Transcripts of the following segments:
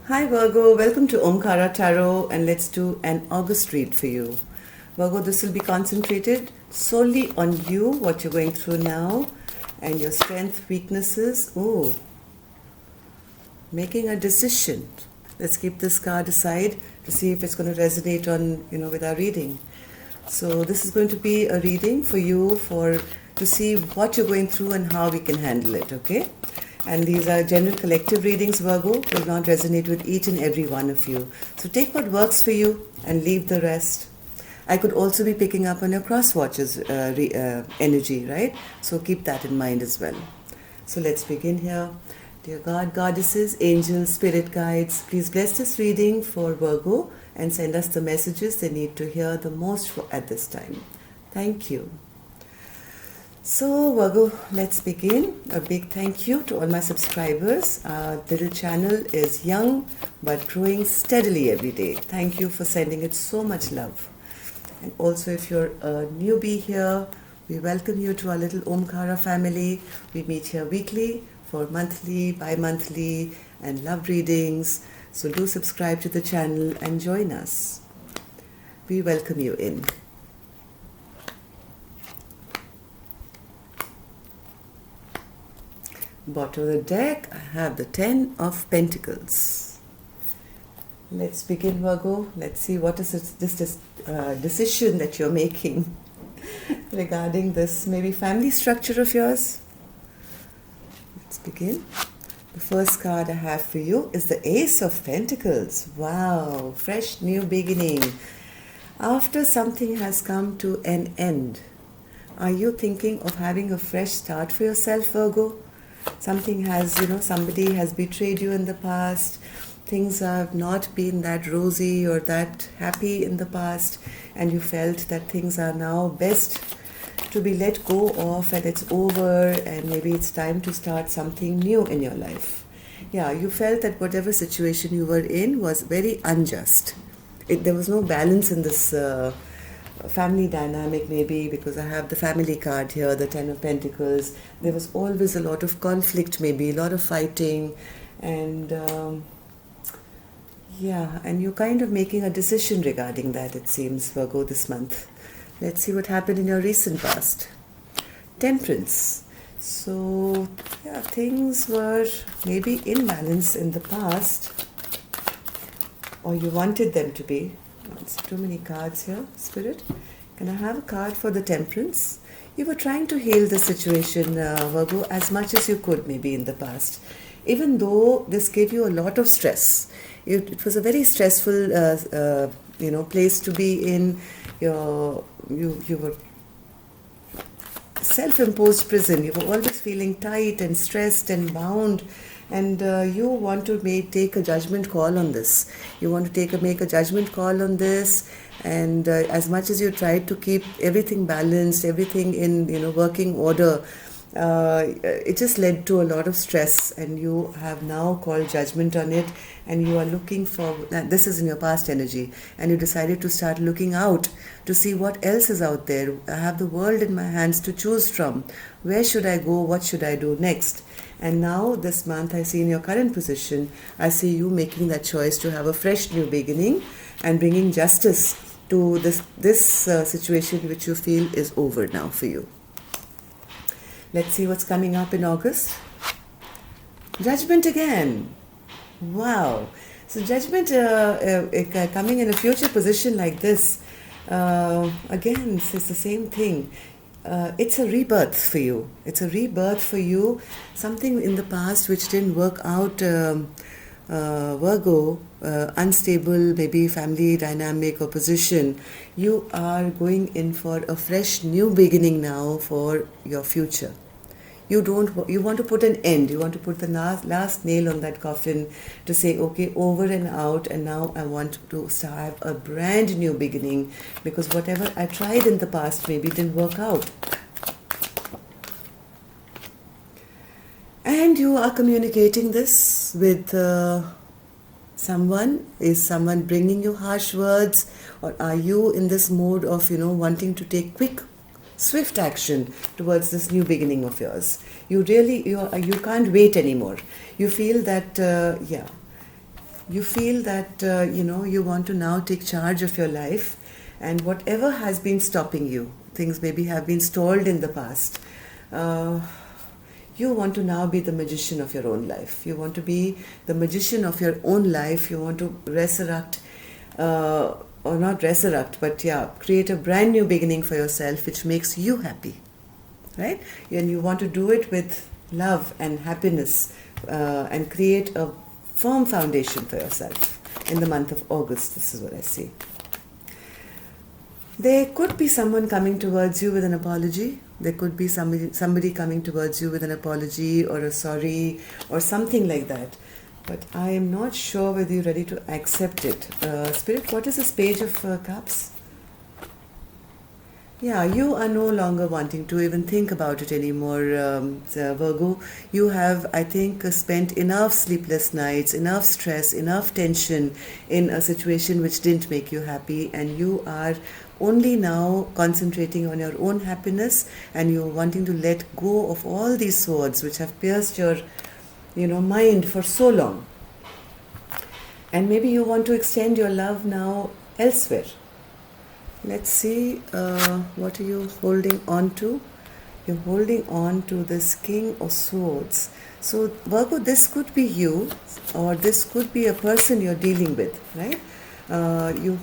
Hi Virgo, welcome to Omkara Tarot, and let's do an August read for you. Virgo, this will be concentrated solely on you, what you're going through now, and your strength, weaknesses. Oh, making a decision. Let's keep this card aside to see if it's going to resonate with our reading. So this is going to be a reading for you to see what you're going through and how we can handle it, okay? And these are general collective readings, Virgo, will not resonate with each and every one of you. So take what works for you and leave the rest. I could also be picking up on your cross watches energy, right? So keep that in mind as well. So let's begin here. Dear God, goddesses, angels, spirit guides, please bless this reading for Virgo and send us the messages they need to hear the most at this time. Thank you. So Virgo, let's begin. A big thank you to all my subscribers. Our little channel is young but growing steadily every day. Thank you for sending it so much love. And also, if you're a newbie here, we welcome you to our little Omkara family. We meet here weekly for monthly, bi-monthly and love readings. So do subscribe to the channel and join us. We welcome you in. Bottom of the deck, I have the 10 of Pentacles. Let's begin, Virgo. Let's see what is this decision that you're making regarding this maybe family structure of yours. Let's begin. The first card I have for you is the Ace of Pentacles. Wow, fresh new beginning. After something has come to an end, are you thinking of having a fresh start for yourself, Virgo? Something has, somebody has betrayed you in the past. Things have not been that rosy or that happy in the past, and you felt that things are now best to be let go of and it's over, and maybe it's time to start something new in your life. Yeah, you felt that whatever situation you were in was very unjust. There was no balance in this family dynamic, maybe because I have the family card here, the 10 of Pentacles. There was always a lot of conflict, maybe a lot of fighting, and and you're kind of making a decision regarding that, it seems, Virgo, this month. Let's see what happened in your recent past. Temperance. So things were maybe in balance in the past, or you wanted them to be. It's too many cards here, Spirit. Can I have a card for the Temperance? You were trying to heal the situation, Virgo, as much as you could maybe in the past. Even though this gave you a lot of stress. It was a very stressful, place to be in. You were self-imposed prison. You were always feeling tight and stressed and bound. And you want to take a judgment call on this. You want to make a judgment call on this, and as much as you tried to keep everything balanced, everything in working order, it just led to a lot of stress, and you have now called judgment on it, and you are looking for, this is in your past energy, and you decided to start looking out to see what else is out there. I have the world in my hands to choose from. Where should I go? What should I do next? And now this month, I see in your current position, I see you making that choice to have a fresh new beginning and bringing justice to this situation which you feel is over now for you. Let's see what's coming up in August. Judgment again. Wow. So judgment coming in a future position like this, again, it's the same thing. It's a rebirth for you. It's a rebirth for you. Something in the past which didn't work out, Virgo, unstable, maybe family dynamic or position. You are going in for a fresh new beginning now for your future. You want to put an end. You want to put the last nail on that coffin to say, okay, over and out, and now I want to have a brand new beginning, because whatever I tried in the past maybe didn't work out. And you are communicating this with someone. Is someone bringing you harsh words, or are you in this mode of wanting to take quick, swift action towards this new beginning of yours? You can't wait anymore. You feel that You feel that, you want to now take charge of your life, and whatever has been stopping you, things maybe have been stalled in the past, you want to now be the magician of your own life. You want to be the magician of your own life. You want to resurrect, or not resurrect, but create a brand new beginning for yourself which makes you happy, right? And you want to do it with love and happiness, and create a firm foundation for yourself in the month of August. This is what I see. There could be someone coming towards you with an apology. There could be somebody coming towards you with an apology or a sorry or something like that. But I am not sure whether you're ready to accept it. Spirit, what is this Page of Cups? Yeah, you are no longer wanting to even think about it anymore, Virgo. You have, I think, spent enough sleepless nights, enough stress, enough tension in a situation which didn't make you happy, and you are only now concentrating on your own happiness, and you're wanting to let go of all these swords which have pierced your mind for so long. And maybe you want to extend your love now elsewhere. Let's see, what are you holding on to? You're holding on to this King of Swords. So Virgo, this could be you, or this could be a person you're dealing with, right? You're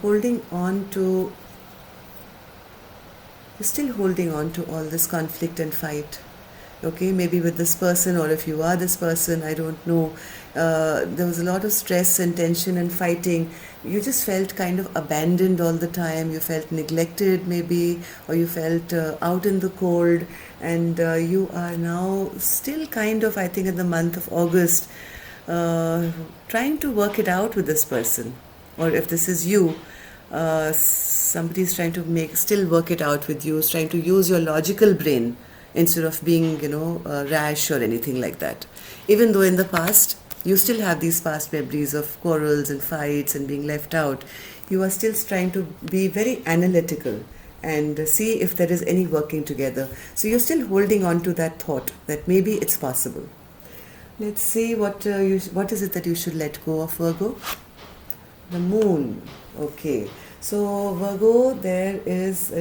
still holding on to all this conflict and fight. Okay, maybe with this person, or if you are this person, I don't know. There was a lot of stress and tension and fighting. You just felt kind of abandoned all the time. You felt neglected maybe, or you felt out in the cold, and you are now still kind of, I think, in the month of August, trying to work it out with this person. Or if this is you, somebody is trying to still work it out with you, is trying to use your logical brain instead of being, rash or anything like that. Even though in the past, you still have these past memories of quarrels and fights and being left out, you are still trying to be very analytical and see if there is any working together. So you're still holding on to that thought that maybe it's possible. Let's see what is it that you should let go of, Virgo? The Moon. Okay. So Virgo, there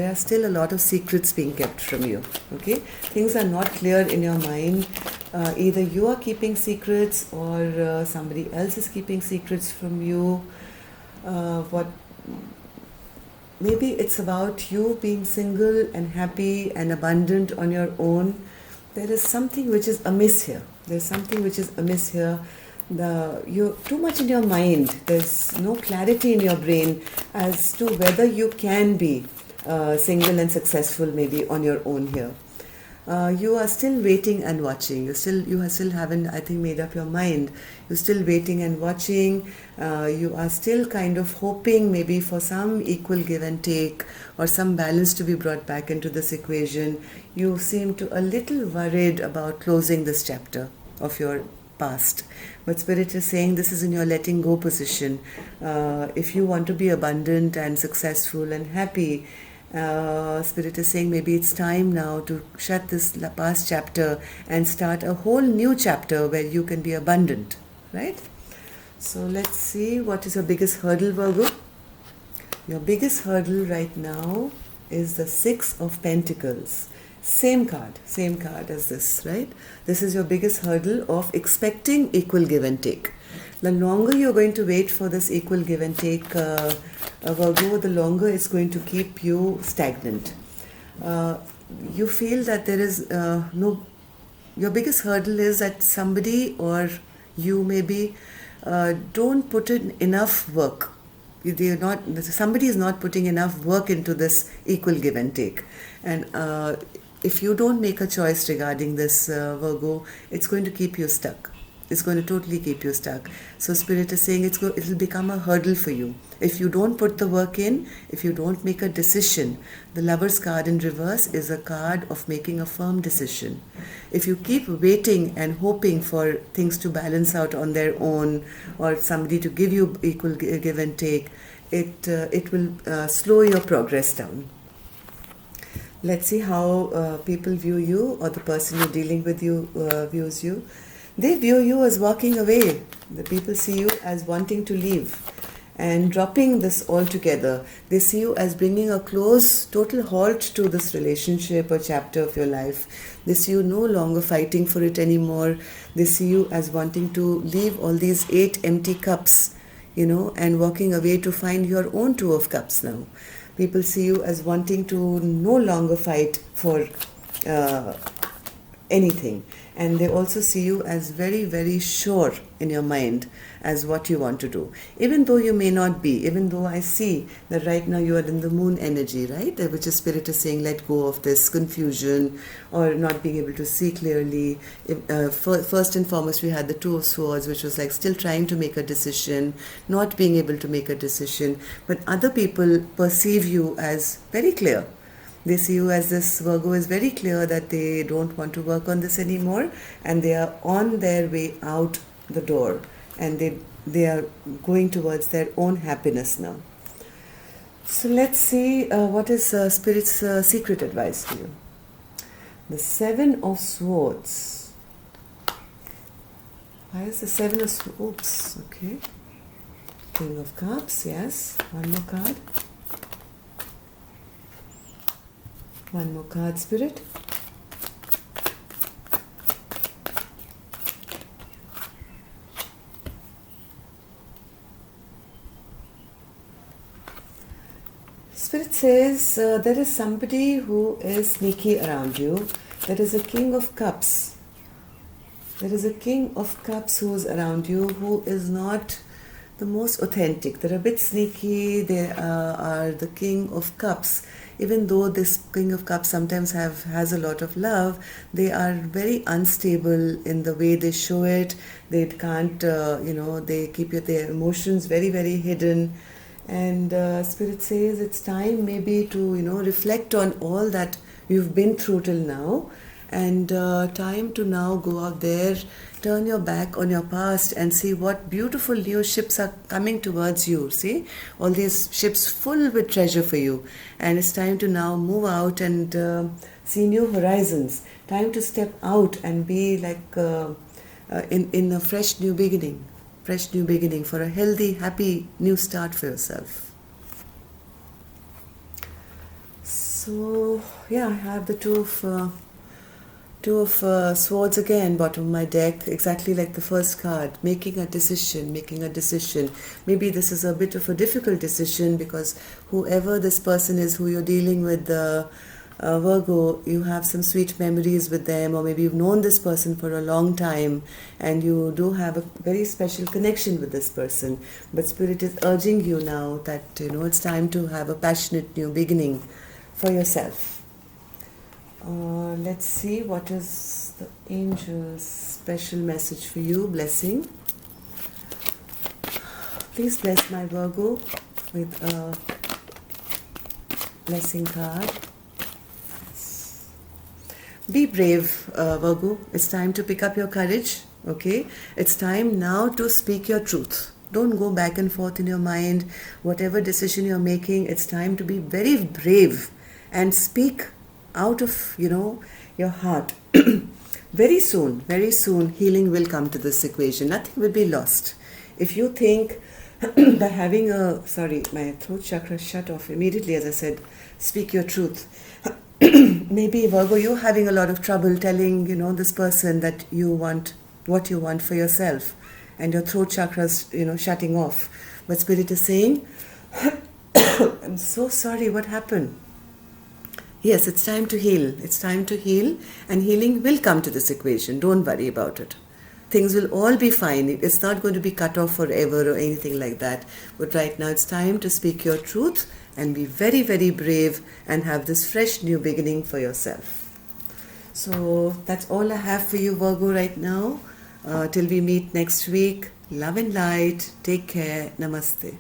are still a lot of secrets being kept from you. Okay, things are not clear in your mind. Either you are keeping secrets, or somebody else is keeping secrets from you. Maybe it's about you being single and happy and abundant on your own. There is something which is amiss here. You're too much in your mind. There's no clarity in your brain as to whether you can be single and successful maybe on your own here. You are still waiting and watching. You still haven't, I think, made up your mind. You're still waiting and watching. You are still kind of hoping maybe for some equal give and take, or some balance to be brought back into this equation. You seem to a little worried about closing this chapter of your past. But Spirit is saying this is in your letting go position. If you want to be abundant and successful and happy, Spirit is saying maybe it's time now to shut this past chapter and start a whole new chapter where you can be abundant, right? So let's see, what is your biggest hurdle, Virgo? Your biggest hurdle right now is the Six of Pentacles. Same card as this, right? This is your biggest hurdle of expecting equal give and take. The longer you're going to wait for this equal give and take, Virgo, the longer it's going to keep you stagnant. You feel that there is your biggest hurdle is that somebody or you maybe don't put in enough work. Somebody is not putting enough work into this equal give and take. And if you don't make a choice regarding this, Virgo, it's going to keep you stuck. It's going to totally keep you stuck. So Spirit is saying it will become a hurdle for you. If you don't put the work in, if you don't make a decision, the Lover's card in reverse is a card of making a firm decision. If you keep waiting and hoping for things to balance out on their own, or somebody to give you equal give and take, it will slow your progress down. Let's see how people view you, or the person you're dealing with views you. They view you as walking away. The people see you as wanting to leave and dropping this altogether. They see you as bringing a close, total halt to this relationship or chapter of your life. They see you no longer fighting for it anymore. They see you as wanting to leave all these 8 empty cups, and walking away to find your own 2 of cups now. People see you as wanting to no longer fight for anything, and they also see you as very, very sure in your mind as what you want to do, even though you may not be, even though I see that right now you are in the moon energy, right, which is spirit is saying let go of this confusion or not being able to see clearly. First and foremost, we had the 2 of swords, which was like still trying to make a decision, not being able to make a decision, but other people perceive you as very clear. They see you as this Virgo is very clear that they don't want to work on this anymore, and they are on their way out the door, and they are going towards their own happiness now. So let's see what is Spirit's secret advice to you. The 7 of Swords. Why is the 7 of Swords? Oops, okay. King of Cups, yes. One more card. One more card, Spirit. Spirit says there is somebody who is sneaky around you. There is a King of Cups. There is a King of Cups who is around you, who is not the most authentic. They're a bit sneaky. They are the King of Cups. Even though this King of Cups sometimes has a lot of love, they are very unstable in the way they show it. They can't, they keep their emotions very, very hidden. And Spirit says it's time maybe to, reflect on all that you've been through till now, and time to now go out there, turn your back on your past and see what beautiful new ships are coming towards you. See, all these ships full with treasure for you, and it's time to now move out and see new horizons. Time to step out and be like in a fresh new beginning for a healthy, happy new start for yourself. So yeah, I have the two of swords again, bottom of my deck, exactly like the first card. Making a decision. Maybe this is a bit of a difficult decision because whoever this person is who you're dealing with, Virgo, you have some sweet memories with them, or maybe you've known this person for a long time and you do have a very special connection with this person. But Spirit is urging you now that it's time to have a passionate new beginning for yourself. Let's see what is the angel's special message for you. Blessing. Please bless my Virgo with a blessing card. Be brave, Virgo. It's time to pick up your courage, okay? It's time now to speak your truth. Don't go back and forth in your mind. Whatever decision you're making, it's time to be very brave and speak out of, your heart. Very soon, healing will come to this equation. Nothing will be lost. If you think that having my throat chakra shut off immediately as I said, speak your truth. Maybe, Virgo, you're having a lot of trouble telling, this person that you want what you want for yourself, and your throat chakra's, shutting off. But Spirit is saying, I'm so sorry, what happened? Yes, it's time to heal. It's time to heal, and healing will come to this equation. Don't worry about it. Things will all be fine. It's not going to be cut off forever or anything like that. But right now it's time to speak your truth and be very, very brave and have this fresh new beginning for yourself. So that's all I have for you, Virgo, right now. Till we meet next week. Love and light. Take care. Namaste.